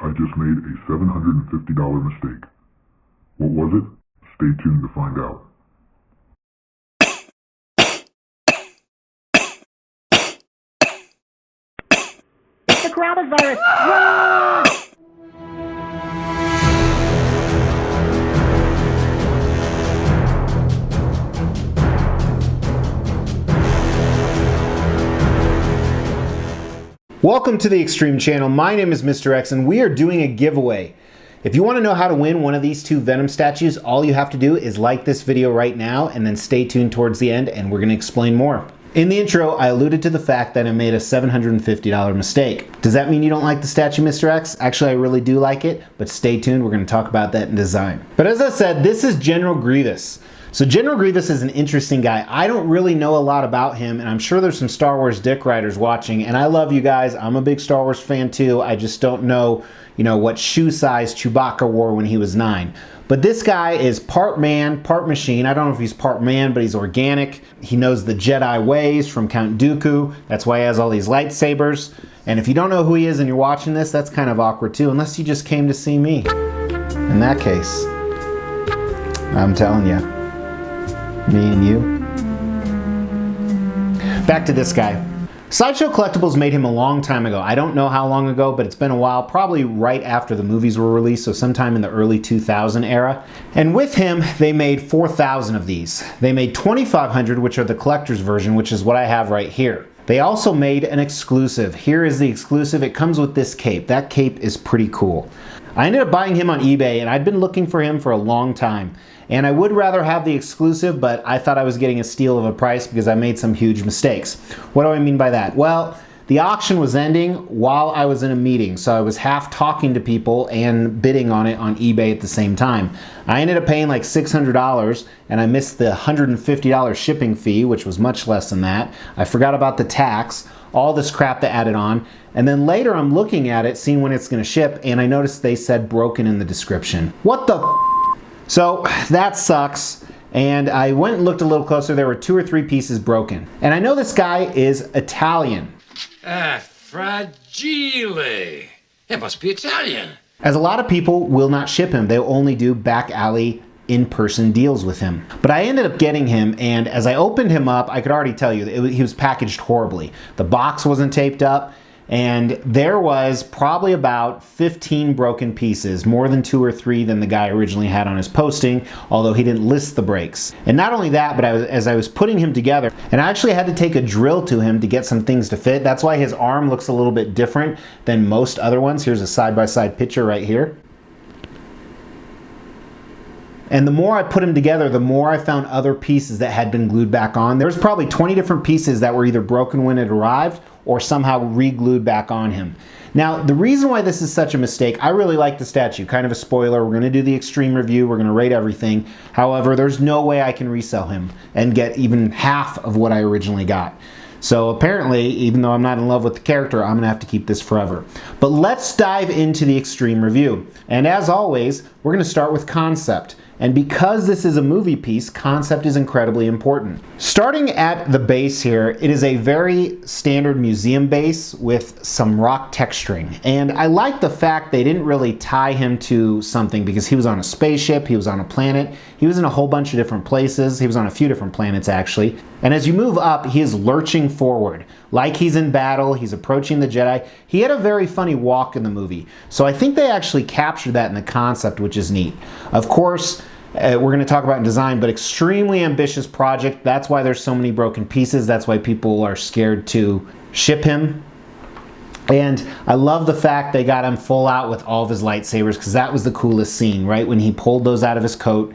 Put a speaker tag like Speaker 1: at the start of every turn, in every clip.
Speaker 1: I just made a $750 mistake. What was it? Stay tuned to find out.
Speaker 2: The coronavirus! Run!
Speaker 3: Welcome to the Extreme Channel. My name is Mr. X and we are doing a giveaway. If you want to know how to win one of these two Venom statues, all you have to do is like this video right now and then stay tuned towards the end and we're going to explain more. In the intro, I alluded to the fact that I made a $750 mistake. Does that mean you don't like the statue, Mr. X? Actually, I really do like it, but stay tuned. We're going to talk about that in design. But as I said, this is General Grievous. So General Grievous is an interesting guy. I don't really know a lot about him, and I'm sure there's some Star Wars dick riders watching, and I love you guys. I'm a big Star Wars fan too. I just don't know, what shoe size Chewbacca wore when he was 9. But this guy is part man, part machine. I don't know if he's part man, but he's organic. He knows the Jedi ways from Count Dooku. That's why he has all these lightsabers. And if you don't know who he is and you're watching this, that's kind of awkward too, unless you just came to see me. In that case, I'm telling you, me and you. Back to this guy. Sideshow Collectibles made him a long time ago. I don't know how long ago, but it's been a while, probably right after the movies were released, so sometime in the early 2000 era. And with him, they made 4,000 of these. They made 2,500, which are the collector's version, which is what I have right here. They also made an exclusive. Here is the exclusive. It comes with this cape. That cape is pretty cool. I ended up buying him on eBay, and I'd been looking for him for a long time. And I would rather have the exclusive, but I thought I was getting a steal of a price because I made some huge mistakes. What do I mean by that? Well, the auction was ending while I was in a meeting, so I was half talking to people and bidding on it on eBay at the same time. I ended up paying like $600, and I missed the $150 shipping fee, which was much less than that. I forgot about the tax, all this crap that added on. And then later I'm looking at it, seeing when it's gonna ship, and I noticed they said broken in the description. What the? So that sucks. And I went and looked a little closer. There were 2 or 3 pieces broken. And I know this guy is Italian.
Speaker 4: Fragile. It must be Italian.
Speaker 3: As a lot of people will not ship him. They'll only do back alley in-person deals with him. But I ended up getting him, and as I opened him up, I could already tell you that he was packaged horribly. The box wasn't taped up, and there was probably about 15 broken pieces, more than 2 or 3 than the guy originally had on his posting, although he didn't list the breaks. And not only that, but as I was putting him together, and I actually had to take a drill to him to get some things to fit. That's why his arm looks a little bit different than most other ones. Here's a side-by-side picture right here. And the more I put him together, the more I found other pieces that had been glued back on. There's probably 20 different pieces that were either broken when it arrived or somehow re-glued back on him. Now, the reason why this is such a mistake, I really like the statue. Kind of a spoiler, we're gonna do the extreme review, we're gonna rate everything. However, there's no way I can resell him and get even half of what I originally got. So apparently, even though I'm not in love with the character, I'm gonna have to keep this forever. But let's dive into the extreme review. And as always, we're gonna start with concept. And because this is a movie piece, concept is incredibly important. Starting at the base here, it is a very standard museum base with some rock texturing. And I like the fact they didn't really tie him to something because he was on a spaceship, he was on a planet, he was in a whole bunch of different places, he was on a few different planets actually. And as you move up, he is lurching forward. Like he's in battle, he's approaching the Jedi. He had a very funny walk in the movie. So I think they actually captured that in the concept, which is neat. Of course, we're going to talk about in design, but extremely ambitious project. That's why there's so many broken pieces. That's why people are scared to ship him. And I love the fact they got him full out with all of his lightsabers because that was the coolest scene, right? When he pulled those out of his coat.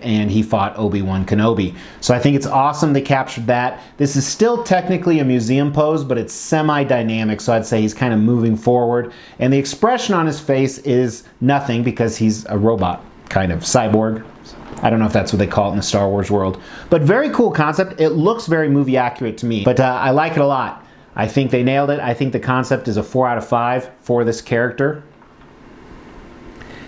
Speaker 3: And he fought Obi-Wan Kenobi. So I think it's awesome they captured that. This is still technically a museum pose, but it's semi-dynamic, so I'd say he's kind of moving forward. And the expression on his face is nothing because he's a robot, kind of cyborg. I don't know if that's what they call it in the Star Wars world. But very cool concept. It looks very movie accurate to me, but I like it a lot. I think they nailed it. I think the concept is a 4 out of 5 for this character.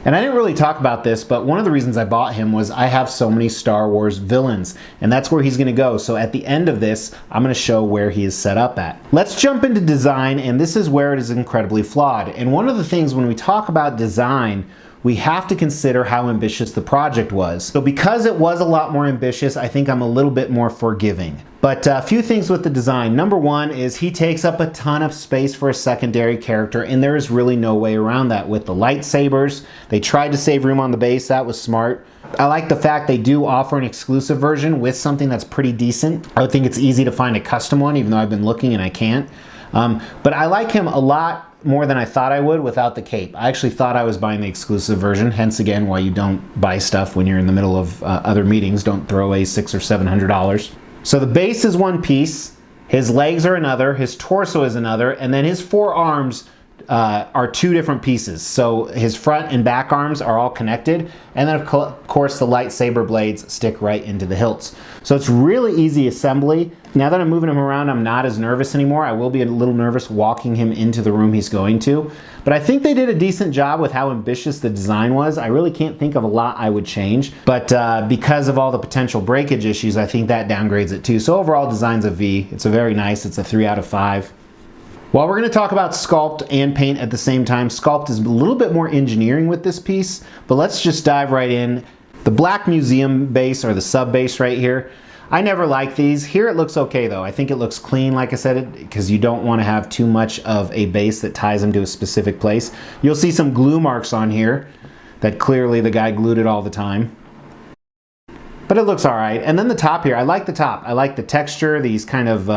Speaker 3: And I didn't really talk about this, but one of the reasons I bought him was I have so many Star Wars villains, and that's where he's going to go. So at the end of this, I'm going to show where he is set up at. Let's jump into design, and this is where it is incredibly flawed. And one of the things when we talk about design, we have to consider how ambitious the project was. So because it was a lot more ambitious, I think I'm a little bit more forgiving. But a few things with the design. Number one is he takes up a ton of space for a secondary character, and there is really no way around that. With the lightsabers, they tried to save room on the base. That was smart. I like the fact they do offer an exclusive version with something that's pretty decent. I would think it's easy to find a custom one, even though I've been looking and I can't. But I like him a lot more than I thought I would without the cape. I actually thought I was buying the exclusive version, hence again why you don't buy stuff when you're in the middle of other meetings. Don't throw away $600 or $700. So the base is one piece, his legs are another, his torso is another, and then his four arms are two different pieces. So his front and back arms are all connected, and then of course the lightsaber blades stick right into the hilts. So it's really easy assembly. Now that I'm moving him around, I'm not as nervous anymore. I will be a little nervous walking him into the room he's going to, but I think they did a decent job with how ambitious the design was. I really can't think of a lot I would change, but because of all the potential breakage issues, I think that downgrades it too. So overall, design's a V. It's a very nice, it's a 3 out of 5. While we're going to talk about sculpt and paint at the same time, sculpt is a little bit more engineering with this piece, but let's just dive right in. The black museum base, or the sub base right here, I never like these. Here it looks okay though. I think it looks clean, like I said, because you don't want to have too much of a base that ties them to a specific place. You'll see some glue marks on here that clearly the guy glued it all the time. But it looks all right. And then the top here, I like the top. I like the texture, these kind of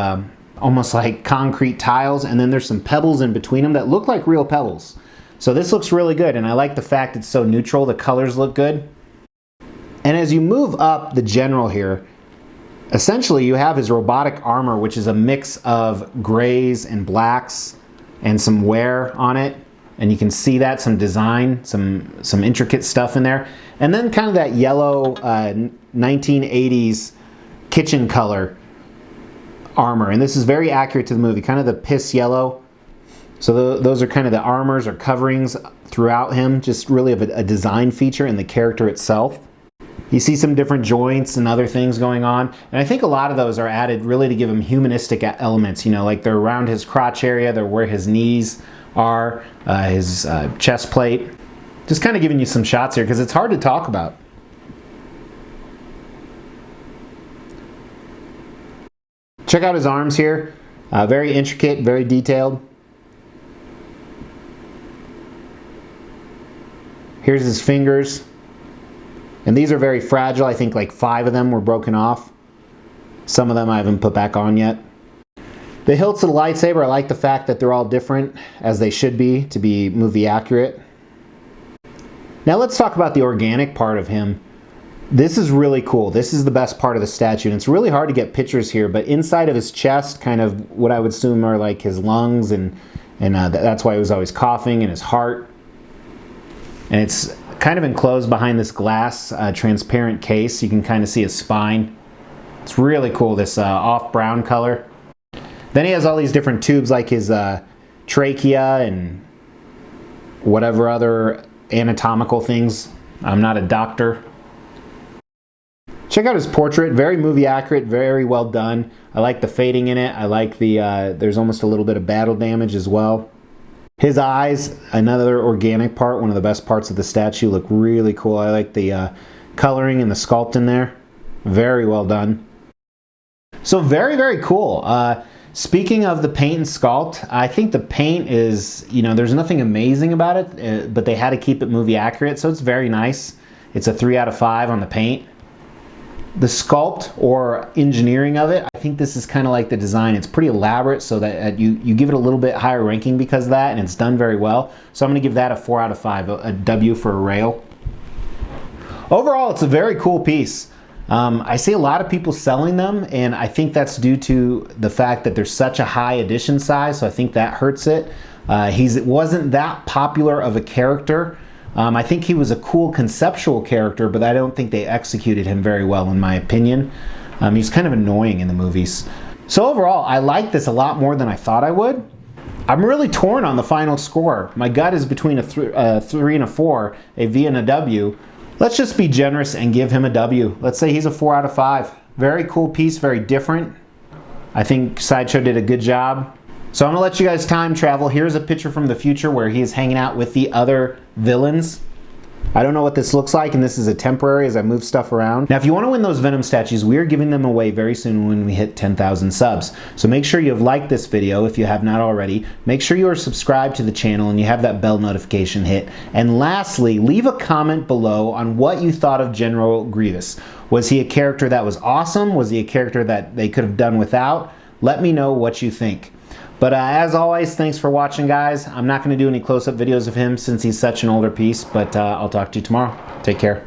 Speaker 3: almost like concrete tiles, and then there's some pebbles in between them that look like real pebbles. So this looks really good, and I like the fact it's so neutral. The colors look good. And as you move up the general here, essentially you have his robotic armor, which is a mix of grays and blacks and some wear on it. And you can see that, some design, some intricate stuff in there. And then kind of that yellow 1980s kitchen color armor. And this is very accurate to the movie, kind of the piss yellow. So those are kind of the armors or coverings throughout him, just really of a design feature in the character itself. You see some different joints and other things going on. And I think a lot of those are added really to give him humanistic elements, you know, like they're around his crotch area, they're where his knees are, his chest plate. Just kind of giving you some shots here because it's hard to talk about. Check out his arms here. Very intricate, very detailed. Here's his fingers. And these are very fragile. I think like 5 of them were broken off. Some of them I haven't put back on yet. The hilts of the lightsaber, I like the fact that they're all different, as they should be, to be movie accurate. Now let's talk about the organic part of him. This is really cool. This is the best part of the statue, and it's really hard to get pictures here, but inside of his chest, kind of what I would assume are like his lungs, and that's why he was always coughing, and his heart. And it's kind of enclosed behind this glass transparent case. You can kind of see his spine. It's really cool, this off brown color. Then he has all these different tubes like his trachea and whatever other anatomical things. I'm not a doctor. Check out his portrait, very movie accurate, very well done. I like the fading in it. I like the, there's almost a little bit of battle damage as well. His eyes, another organic part, one of the best parts of the statue, look really cool. I like the coloring and the sculpt in there. Very well done. So very, very cool. Speaking of the paint and sculpt, I think the paint is, you know, there's nothing amazing about it, but they had to keep it movie accurate, so it's very nice. It's a 3 out of 5 on the paint. The sculpt or engineering of it, I think this is kind of like the design. It's pretty elaborate, so that you give it a little bit higher ranking because of that, and it's done very well. So I'm going to give that a 4 out of 5, a W for a rail. Overall, it's a very cool piece. I see a lot of people selling them, and I think that's due to the fact that there's such a high edition size, so I think that hurts it. He wasn't that popular of a character. I think he was a cool conceptual character, but I don't think they executed him very well, in my opinion. He's kind of annoying in the movies. So overall, I like this a lot more than I thought I would. I'm really torn on the final score. My gut is between a 3 and a 4, a V and a W. Let's just be generous and give him a W. Let's say he's a 4 out of 5. Very cool piece, very different. I think Sideshow did a good job. So I'm gonna let you guys time travel. Here's a picture from the future where he is hanging out with the other villains. I don't know what this looks like, and this is a temporary as I move stuff around. Now, if you want to win those Venom statues, we are giving them away very soon when we hit 10,000 subs. So make sure you have liked this video if you have not already. Make sure you are subscribed to the channel and you have that bell notification hit. And lastly, leave a comment below on what you thought of General Grievous. Was he a character that was awesome? Was he a character that they could have done without? Let me know what you think. But as always, thanks for watching, guys. I'm not going to do any close-up videos of him since he's such an older piece, but I'll talk to you tomorrow. Take care.